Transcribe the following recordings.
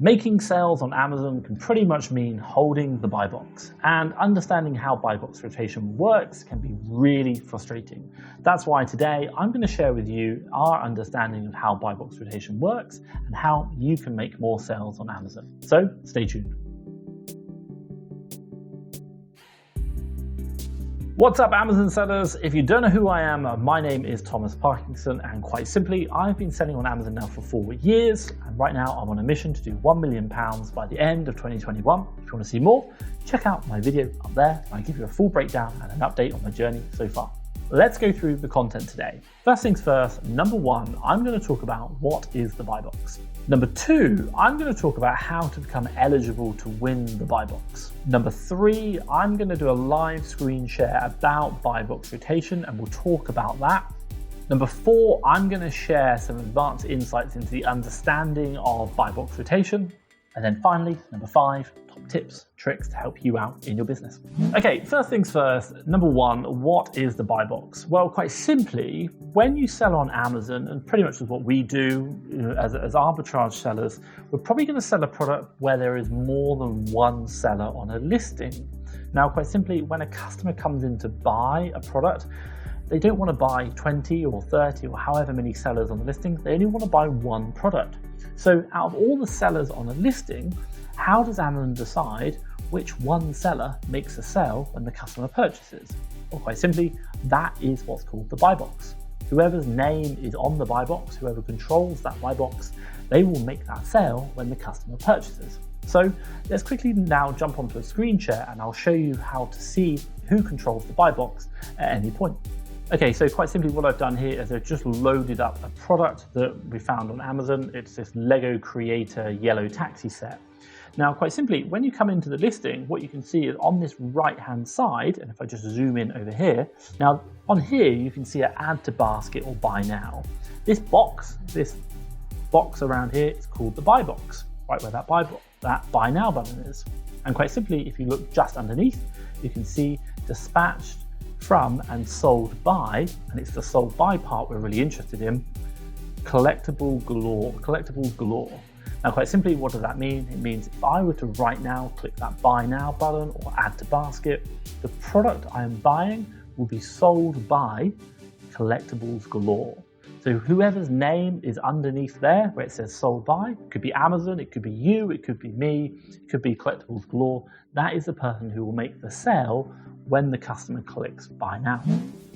Making sales on Amazon can pretty much mean holding the buy box, and understanding how buy box rotation works can be really frustrating. That's why today I'm going to share with you our understanding of how buy box rotation works and how you can make more sales on Amazon. So stay tuned. What's up, Amazon sellers? If you don't know who I am, my name is Thomas Parkinson, and quite simply, I've been selling on Amazon now for 4 years, and right now I'm on a mission to do £1 million by the end of 2021. If you want to see more, check out my video up there. I give you a full breakdown and an update on my journey so far. Let's go through the content today. First things first, number one, I'm going to talk about what is the buy box. Number two, I'm going to talk about how to become eligible to win the buy box. Number three, I'm going to do a live screen share about buy box rotation, and we'll talk about that. Number four, I'm going to share some advanced insights into the understanding of buy box rotation. And then finally, number five, top tips, tricks to help you out in your business. Okay, first things first, number one, what is the buy box? Well, quite simply, when you sell on Amazon, and pretty much is what we do as arbitrage sellers, we're probably going to sell a product where there is more than one seller on a listing. Now, quite simply, when a customer comes in to buy a product, they don't want to buy 20 or 30 or however many sellers on the listing. They only want to buy one product. So out of all the sellers on a listing, how does Amazon decide which one seller makes a sale when the customer purchases? Well, quite simply, that is what's called the buy box. Whoever's name is on the buy box, whoever controls that buy box, they will make that sale when the customer purchases. So let's quickly now jump onto a screen share, and I'll show you how to see who controls the buy box at any point. Okay, so quite simply what I've done here is I've just loaded up a product that we found on Amazon. It's this Lego Creator yellow taxi set. Now, quite simply, when you come into the listing, what you can see is on this right-hand side, and if I just zoom in over here, now on here you can see an add to basket or buy now. This box around here is called the buy box, right where that buy now button is. And quite simply, if you look just underneath, you can see dispatched from and sold by, and it's the sold by part we're really interested in, collectibles galore. Now, quite simply, what does that mean? It means if I were to right now click that buy now button or add to basket, the product I am buying will be sold by collectibles galore. So whoever's name is underneath there where it says sold by, it could be Amazon, it could be you, it could be me, it could be collectibles galore. That is the person who will make the sale when the customer clicks buy now.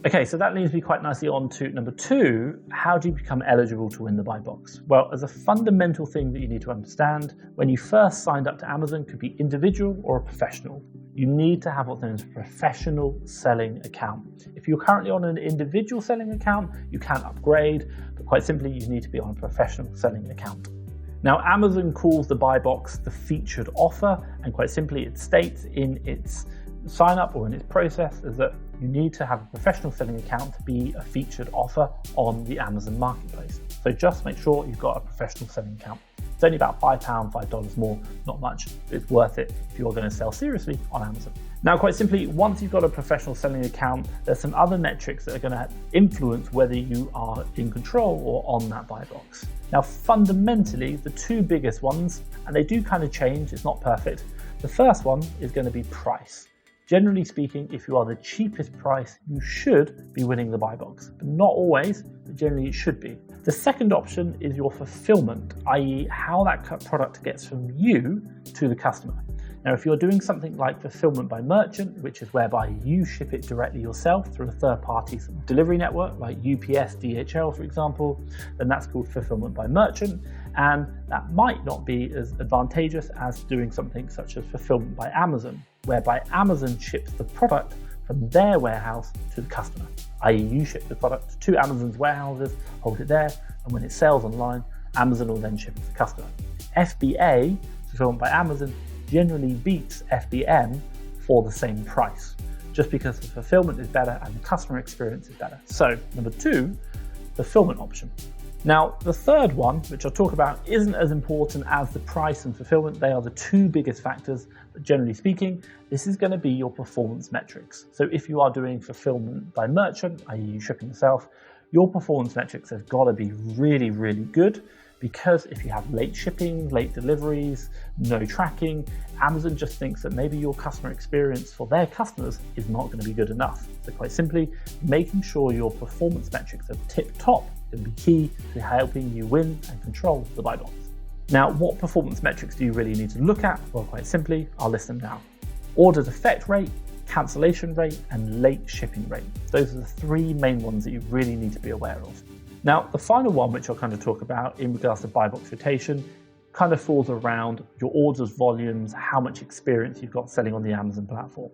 Okay, so that leads me quite nicely on to number two, how do you become eligible to win the buy box? Well, as a fundamental thing that you need to understand, when you first signed up to Amazon, it could be individual or a professional. You need to have what's known as a professional selling account. If you're currently on an individual selling account, you can upgrade, but quite simply, you need to be on a professional selling account. Now, Amazon calls the buy box the featured offer, and quite simply, it states in its sign up or in its process is that you need to have a professional selling account to be a featured offer on the Amazon marketplace. So just make sure you've got a professional selling account. It's only about £5, $5 more, not much. It's worth it if you're going to sell seriously on Amazon. Now, quite simply, once you've got a professional selling account, there's some other metrics that are going to influence whether you are in control or on that buy box. Now, fundamentally, the two biggest ones, and they do kind of change, it's not perfect. The first one is going to be price. Generally speaking, if you are the cheapest price, you should be winning the buy box, but not always, but generally it should be. The second option is your fulfillment, i.e. how that product gets from you to the customer. Now, if you're doing something like fulfillment by merchant, which is whereby you ship it directly yourself through a third-party delivery network like UPS, DHL, for example, then that's called fulfillment by merchant, and that might not be as advantageous as doing something such as fulfillment by Amazon, whereby Amazon ships the product from their warehouse to the customer, i.e. you ship the product to Amazon's warehouses, hold it there, and when it sells online, Amazon will then ship it to the customer. FBA, fulfillment by Amazon, generally beats FBM for the same price, just because the fulfillment is better and the customer experience is better. So number two, fulfillment option. Now, the third one, which I'll talk about, isn't as important as the price and fulfillment. They are the two biggest factors, but generally speaking, this is going to be your performance metrics. So if you are doing fulfillment by merchant, i.e. you shipping yourself, your performance metrics have got to be really, really good, because if you have late shipping, late deliveries, no tracking, Amazon just thinks that maybe your customer experience for their customers is not going to be good enough. So quite simply, making sure your performance metrics are tip top can be key to helping you win and control the buy box. Now, what performance metrics do you really need to look at? Well, quite simply, I'll list them now. Order defect rate, cancellation rate, and late shipping rate. Those are the three main ones that you really need to be aware of. Now, the final one, which I'll kind of talk about in regards to buy box rotation, kind of falls around your orders volumes, how much experience you've got selling on the Amazon platform.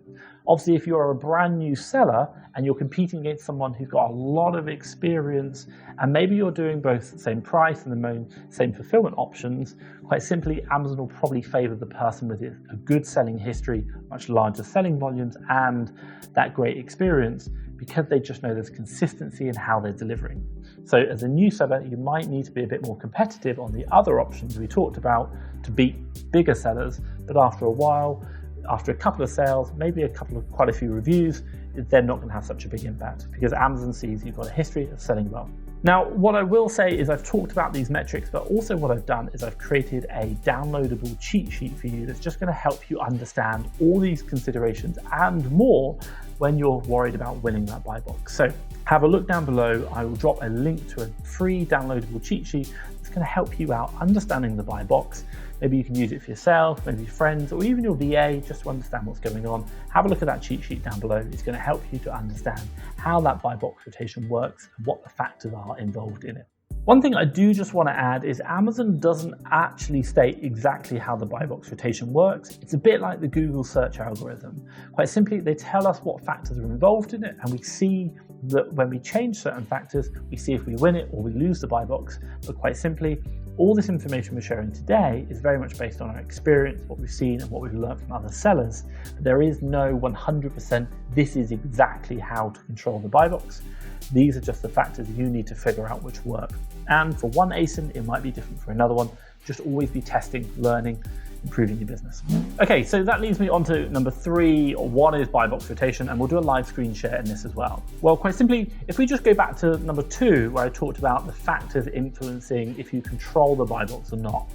Obviously, if you're a brand new seller and you're competing against someone who's got a lot of experience, and maybe you're doing both the same price and the same fulfillment options, quite simply, Amazon will probably favor the person with a good selling history, much larger selling volumes, and that great experience, because they just know there's consistency in how they're delivering. So as a new seller, you might need to be a bit more competitive on the other options we talked about to beat bigger sellers, but after a while, after a couple of sales, maybe quite a few reviews, they're not going to have such a big impact because Amazon sees you've got a history of selling well. Now, what I will say is I've talked about these metrics, but also what I've done is I've created a downloadable cheat sheet for you that's just going to help you understand all these considerations and more when you're worried about winning that buy box. So have a look down below. I will drop a link to a free downloadable cheat sheet that's going to help you out understanding the buy box. Maybe you can use it for yourself, maybe your friends, or even your VA, just to understand what's going on. Have a look at that cheat sheet down below. It's going to help you to understand how that buy box rotation works and what the factors are involved in it. One thing I do just want to add is Amazon doesn't actually state exactly how the buy box rotation works. It's a bit like the Google search algorithm. Quite simply, they tell us what factors are involved in it, and we see that when we change certain factors, we see if we win it or we lose the buy box. But quite simply, all this information we're sharing today is very much based on our experience, what we've seen and what we've learned from other sellers. There is no 100% this is exactly how to control the buy box. These are just the factors you need to figure out which work. And for one ASIN, it might be different for another one. Just always be testing, learning, improving your business. Okay, so that leads me on to number 3. What is buy box rotation? And we'll do a live screen share in this as well. Well, quite simply, if we just go back to number 2, where I talked about the factors influencing if you control the buy box or not,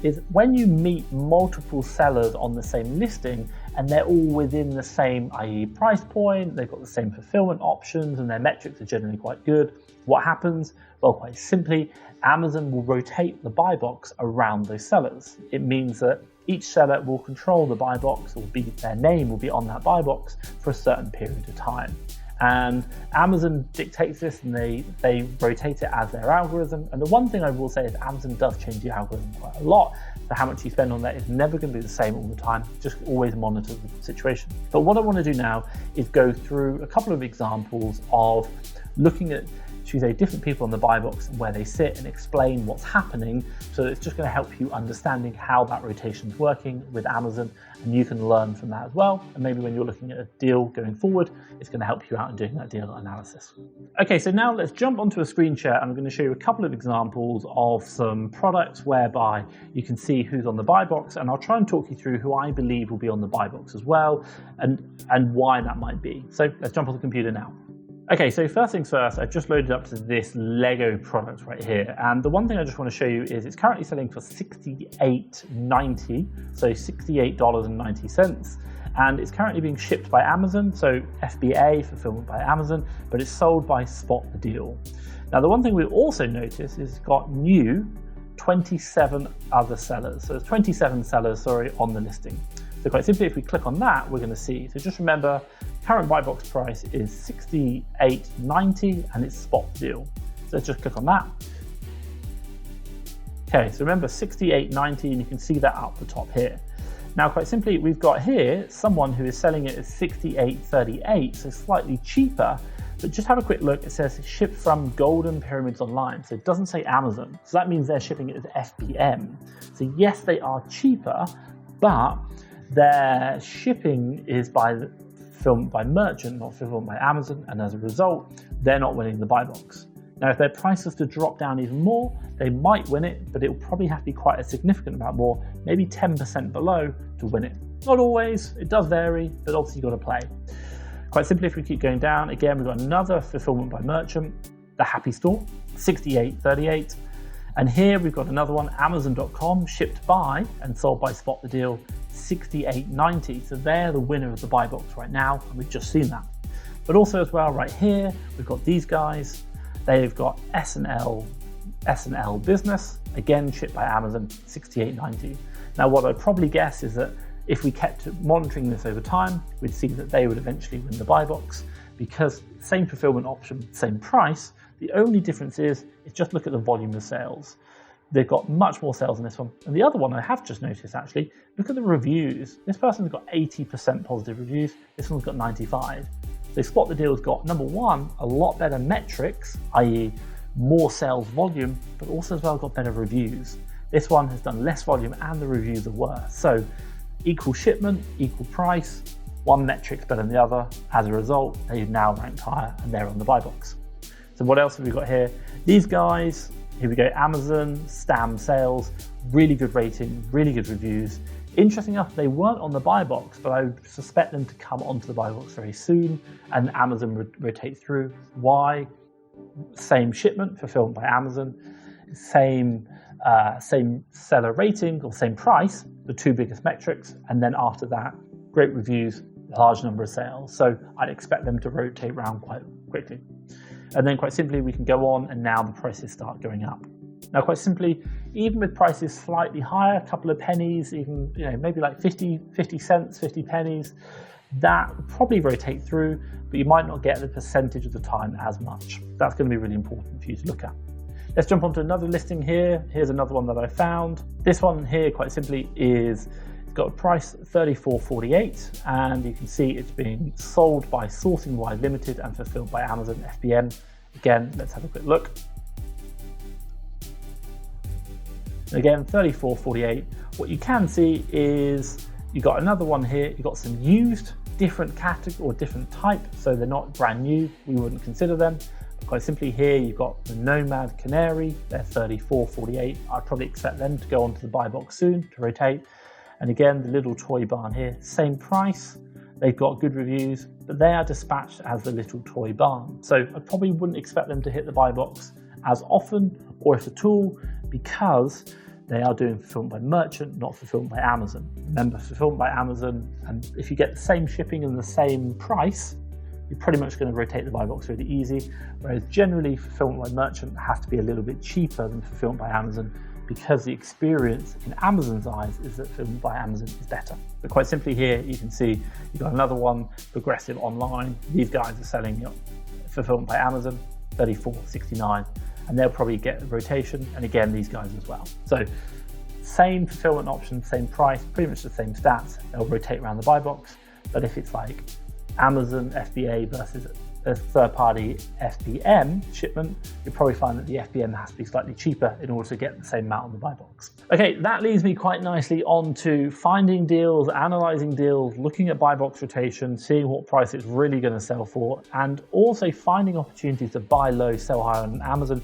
is when you meet multiple sellers on the same listing and they're all within the same, i.e. price point, they've got the same fulfillment options and their metrics are generally quite good, what happens? Well, quite simply, Amazon will rotate the buy box around those sellers. It means that each seller will control the buy box, or their name will be on that buy box for a certain period of time. And Amazon dictates this and they rotate it as their algorithm. And the one thing I will say is Amazon does change the algorithm quite a lot. So how much you spend on that is never going to be the same all the time. Just always monitor the situation. But what I want to do now is go through a couple of examples of looking at, should we say, different people on the buy box and where they sit and explain what's happening. So it's just going to help you understanding how that rotation is working with Amazon, and you can learn from that as well. And maybe when you're looking at a deal going forward, it's going to help you out in doing that deal analysis. Okay, so now let's jump onto a screen share. I'm going to show you a couple of examples of some products whereby you can see who's on the buy box, and I'll try and talk you through who I believe will be on the buy box as well, and why that might be. So let's jump on the computer now. Okay, so first things first, I've just loaded up to this Lego product right here. And the one thing I just want to show you is it's currently selling for $68.90, so $68.90. And it's currently being shipped by Amazon, so FBA, fulfillment by Amazon, but it's sold by Spot the Deal. Now, the one thing we'll also notice is it's got new 27 other sellers. So there's 27 sellers, on the listing. So quite simply, if we click on that, we're going to see. So just remember, current buy box price is $68.90 and it's Spot Deal. So let's just click on that. Okay, so remember $68.90, and you can see that up the top here. Now, quite simply, we've got here someone who is selling it at $68.38, so slightly cheaper. But just have a quick look. It says shipped from Golden Pyramids Online. So it doesn't say Amazon. So that means they're shipping it as FBM. So yes, they are cheaper, but their shipping is fulfillment by merchant, not fulfillment by Amazon, and as a result, they're not winning the buy box. Now, if their price was to drop down even more, they might win it, but it will probably have to be quite a significant amount more, maybe 10% below to win it. Not always, it does vary, but obviously you've got to play. Quite simply, if we keep going down, again, we've got another fulfillment by merchant, the Happy Store, $68.38. And here we've got another one, Amazon.com, shipped by and sold by Spot the Deal, $68.90. So they're the winner of the buy box right now, and we've just seen that. But also as well, right here, we've got these guys. They've got S&L Business, again shipped by Amazon, $68.90. Now what I'd probably guess is that if we kept monitoring this over time, we'd see that they would eventually win the buy box, because same fulfillment option, same price. The only difference is just look at the volume of sales. They've got much more sales in this one. And the other one I have just noticed actually, look at the reviews. This person's got 80% positive reviews. This one's got 95. So Spot the Deal's got, number one, a lot better metrics, i.e. more sales volume, but also as well got better reviews. This one has done less volume and the reviews are worse. So equal shipment, equal price, one metric's better than the other. As a result, they've now ranked higher and they're on the buy box. So what else have we got here? These guys, here we go, Amazon, Stam Sales, really good rating, really good reviews. Interesting enough, they weren't on the buy box, but I would suspect them to come onto the buy box very soon, and Amazon rotate through. Why? Same shipment, fulfilled by Amazon, same seller rating or same price, the two biggest metrics, and then after that, great reviews, large number of sales. So I'd expect them to rotate around quite quickly. And then quite simply, we can go on and now the prices start going up. Now, quite simply, even with prices slightly higher, a couple of pennies, even maybe like 50 cents, 50 pennies, that will probably rotate through, but you might not get the percentage of the time as much. That's going to be really important for you to look at. Let's jump onto another listing here. Here's another one that I found. This one here, quite simply, it's got a price $34.48, and you can see it's being sold by Sourcing Wide Limited and fulfilled by Amazon FBM. Again, let's have a quick look. Again, $34.48. What you can see is you got another one here. You got some used, different category or different type, so they're not brand new. We wouldn't consider them. But quite simply, here you've got the Nomad Canary. They're $34.48. I'd probably expect them to go onto the buy box soon to rotate. And again, the little toy barn here, same price. They've got good reviews, but they are dispatched as the little toy barn. So I probably wouldn't expect them to hit the buy box as often, or if at all, because they are doing fulfillment by merchant, not fulfillment by Amazon. Remember, fulfillment by Amazon, and if you get the same shipping and the same price, you're pretty much going to rotate the buy box really easy. Whereas generally, fulfillment by merchant has to be a little bit cheaper than fulfillment by Amazon, because the experience in Amazon's eyes is that fulfillment by Amazon is better. But quite simply here, you can see you've got another one, Progressive Online. These guys are selling fulfillment by Amazon, $34.69, and they'll probably get the rotation. And again, these guys as well. So same fulfillment option, same price, pretty much the same stats. They'll rotate around the buy box. But if it's like Amazon FBA versus a third-party FBM shipment, you'll probably find that the FBM has to be slightly cheaper in order to get the same amount on the buy box. Okay, that leads me quite nicely on to finding deals, analyzing deals, looking at buy box rotation, seeing what price it's really going to sell for, and also finding opportunities to buy low, sell high on Amazon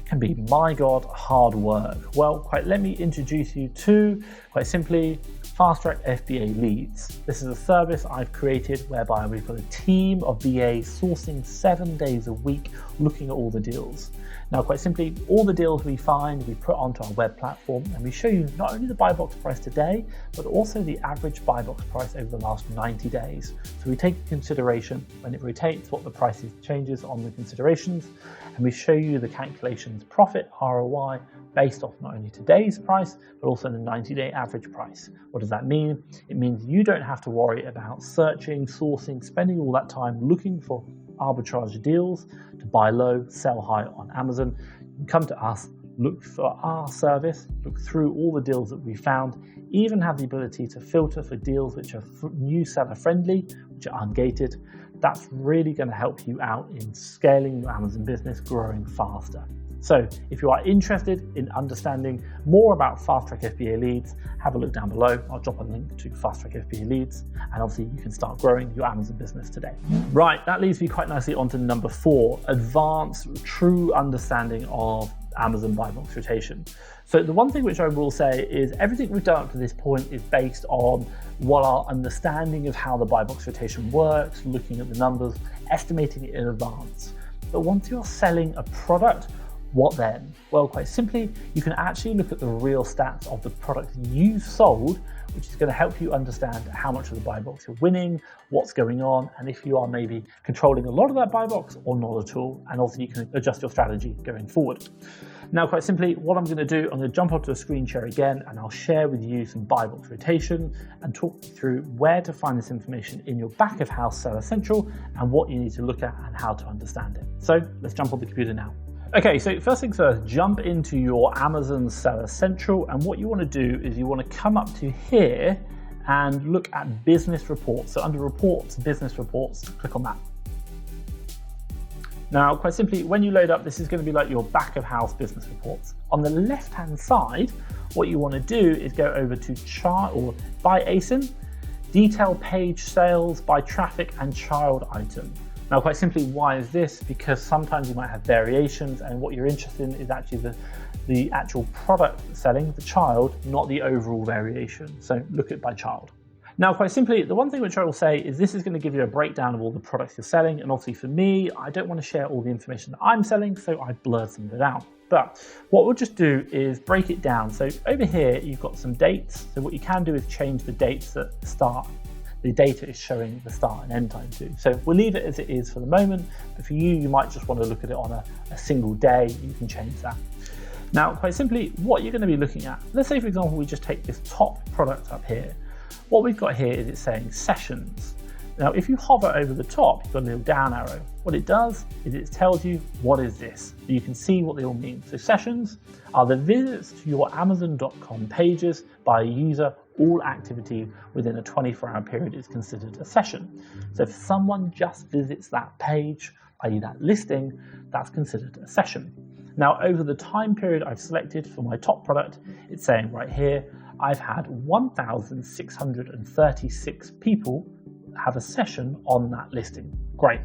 can be, my God, hard work. Well, let me introduce you to, quite simply, FastTrackFBA Leads. This is a service I've created whereby we've got a team of BAs sourcing 7 days a week, looking at all the deals. Now, quite simply, all the deals we find, we put onto our web platform, and we show you not only the buy box price today, but also the average buy box price over the last 90 days. So we take into consideration when it rotates, what the price changes on the considerations, and we show you the calculations, profit, ROI, based off not only today's price, but also the 90-day average price. What does that mean? It means you don't have to worry about searching, sourcing, spending all that time looking for arbitrage deals to buy low, sell high on Amazon. You can come to us, look for our service, look through all the deals that we found, even have the ability to filter for deals which are new seller friendly, which are ungated. That's really going to help you out in scaling your Amazon business, growing faster. So if you are interested in understanding more about FastTrackFBA Leads, have a look down below. I'll drop a link to FastTrackFBA Leads, and obviously you can start growing your Amazon business today. Right, that leads me quite nicely onto number 4, advanced true understanding of Amazon buy box rotation. So the one thing which I will say is everything we've done up to this point is based on what our understanding of how the buy box rotation works, looking at the numbers, estimating it in advance. But once you're selling a product What then? Well, quite simply, you can actually look at the real stats of the product you've sold, which is going to help you understand how much of the buy box you're winning, what's going on, and if you are maybe controlling a lot of that buy box or not at all. And also you can adjust your strategy going forward. Now, quite simply, what I'm going to do, I'm going to jump onto a screen share again, and I'll share with you some buy box rotation and talk you through where to find this information in your back of house Seller Central and what you need to look at and how to understand it. So let's jump on the computer now. Okay, so first things first, jump into your Amazon Seller Central, and what you want to do is you want to come up to here and look at business reports. So under reports, business reports, click on that. Now, quite simply, when you load up, this is going to be like your back of house business reports. On the left-hand side, what you want to do is go over to chart or by ASIN, detail page sales by traffic and child item. Now, quite simply, why is this? Because sometimes you might have variations, and what you're interested in is actually the actual product selling, the child, not the overall variation. So look at by child. Now, quite simply, the one thing which I will say is this is going to give you a breakdown of all the products you're selling. And obviously for me, I don't want to share all the information that I'm selling, so I blurred some of it out. But what we'll just do is break it down. So over here, you've got some dates. So what you can do is change the dates that start. The data is showing the start and end time too. So we'll leave it as it is for the moment, but for you, you might just want to look at it on a single day. You can change that. Now, quite simply, what you're going to be looking at, let's say, for example, we just take this top product up here. What we've got here is it's saying sessions. Now, if you hover over the top, you've got a little down arrow. What it does is it tells you what is this. You can see what they all mean. So sessions are the visits to your Amazon.com pages by a user. All activity within a 24-hour period is considered a session. So if someone just visits that page, i.e. that listing, that's considered a session. Now, over the time period I've selected for my top product, it's saying right here, I've had 1,636 people have a session on that listing. Great.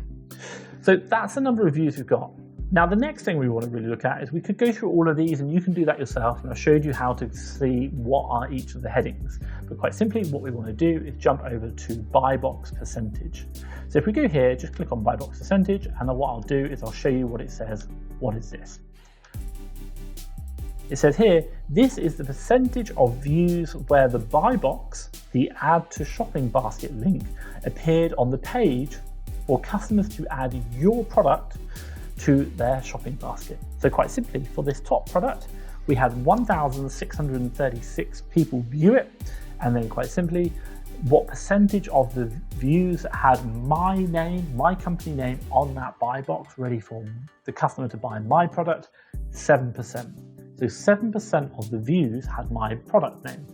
So that's the number of views we've got. Now, the next thing we want to really look at is we could go through all of these, and you can do that yourself. And I showed you how to see what are each of the headings. But quite simply, what we want to do is jump over to buy box percentage. So if we go here, just click on buy box percentage. And then what I'll do is I'll show you what it says. What is this? It says here, this is the percentage of views where the buy box, the add to shopping basket link, appeared on the page for customers to add your product to their shopping basket. So quite simply, for this top product, we had 1,636 people view it. And then quite simply, what percentage of the views had my name, my company name on that buy box ready for the customer to buy my product? 7%. So 7% of the views had my product name.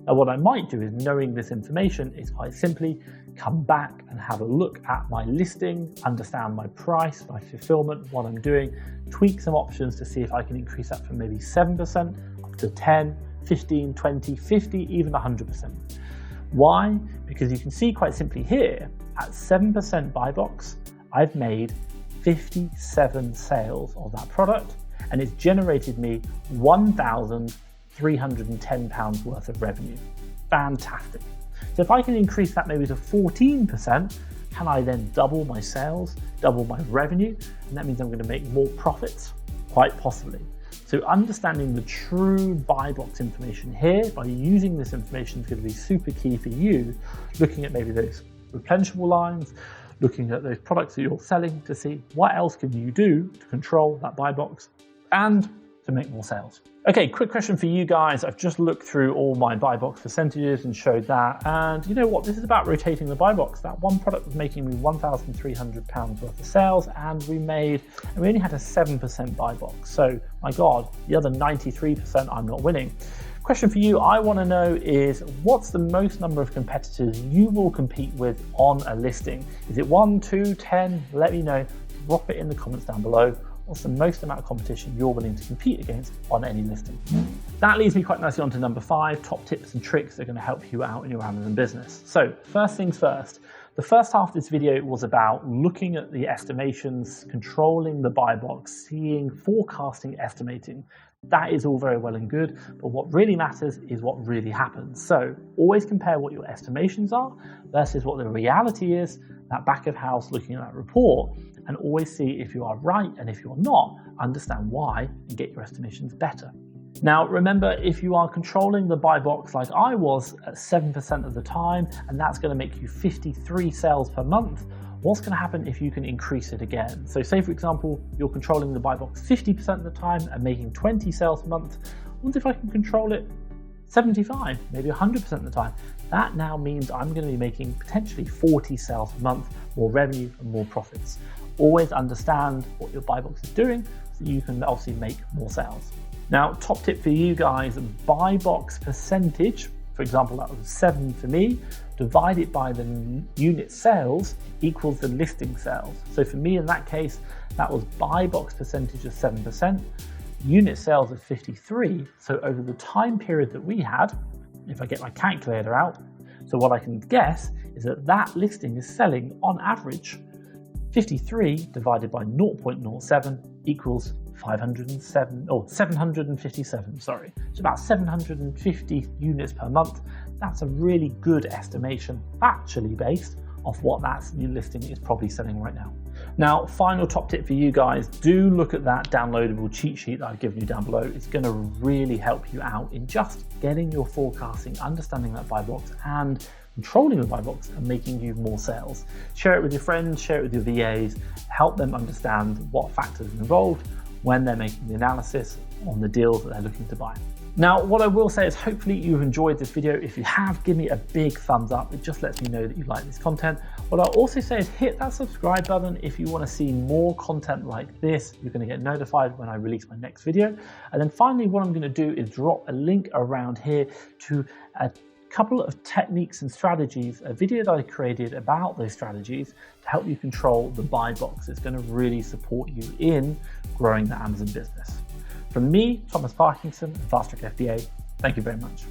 Now, what I might do is, knowing this information, is quite simply come back and have a look at my listing, understand my price, my fulfillment, what I'm doing, tweak some options to see if I can increase that from maybe 7% up to 10, 15, 20, 50, even 100%. Why? Because you can see quite simply here, at 7% buy box, I've made 57 sales of that product, and it's generated me £1,310 worth of revenue. Fantastic. So if I can increase that maybe to 14%, can I then double my sales, double my revenue? And that means I'm going to make more profits? Quite possibly. So understanding the true buy box information here by using this information is going to be super key for you, looking at maybe those replenishable lines, looking at those products that you're selling to see what else can you do to control that buy box and to make more sales. Okay, quick question for you guys. I've just looked through all my buy box percentages and showed that. And you know what? This is about rotating the buy box. That one product was making me £1,300 worth of sales, and we only had a 7% buy box. So my God, the other 93% I'm not winning. Question for you, I want to know is, what's the most number of competitors you will compete with on a listing? Is it 1, 2, 10? Let me know. Drop it in the comments down below. What's the most amount of competition you're willing to compete against on any listing? That leads me quite nicely on to number 5, top tips and tricks that are going to help you out in your Amazon business. So first things first, the first half of this video was about looking at the estimations, controlling the buy box, seeing, forecasting, estimating. That is all very well and good, but what really matters is what really happens. So always compare what your estimations are versus what the reality is, that back of house looking at that report, and always see if you are right, and if you're not, understand why and get your estimations better. Now, remember, if you are controlling the buy box like I was at 7% of the time, and that's going to make you 53 sales per month, what's going to happen if you can increase it again? So say, for example, you're controlling the buy box 50% of the time and making 20 sales a month. What if I can control it 75, maybe 100% of the time? That now means I'm going to be making potentially 40 sales a month, more revenue and more profits. Always understand what your buy box is doing so you can obviously make more sales. Now, top tip for you guys, buy box percentage, for example, that was 7 for me, divide it by the unit sales equals the listing sales. So for me in that case, that was buy box percentage of 7%, unit sales of 53. So over the time period that we had, if I get my calculator out, so what I can guess is that that listing is selling on average 53 divided by 0.07 equals 757, sorry. It's about 750 units per month. That's a really good estimation, factually based off what that new listing is probably selling right now. Now, final top tip for you guys, do look at that downloadable cheat sheet that I've given you down below. It's going to really help you out in just getting your forecasting, understanding that buy box, and controlling the buy box and making you more sales. Share it with your friends, share it with your VAs, help them understand what factors are involved when they're making the analysis on the deals that they're looking to buy. Now, what I will say is hopefully you've enjoyed this video. If you have, give me a big thumbs up. It just lets me know that you like this content. What I'll also say is hit that subscribe button if you want to see more content like this. You're going to get notified when I release my next video. And then finally, what I'm going to do is drop a link around here to a couple of techniques and strategies, a video that I created about those strategies to help you control the buy box. It's going to really support you in growing the Amazon business. From me, Thomas Parkinson, and FastTrackFBA, thank you very much.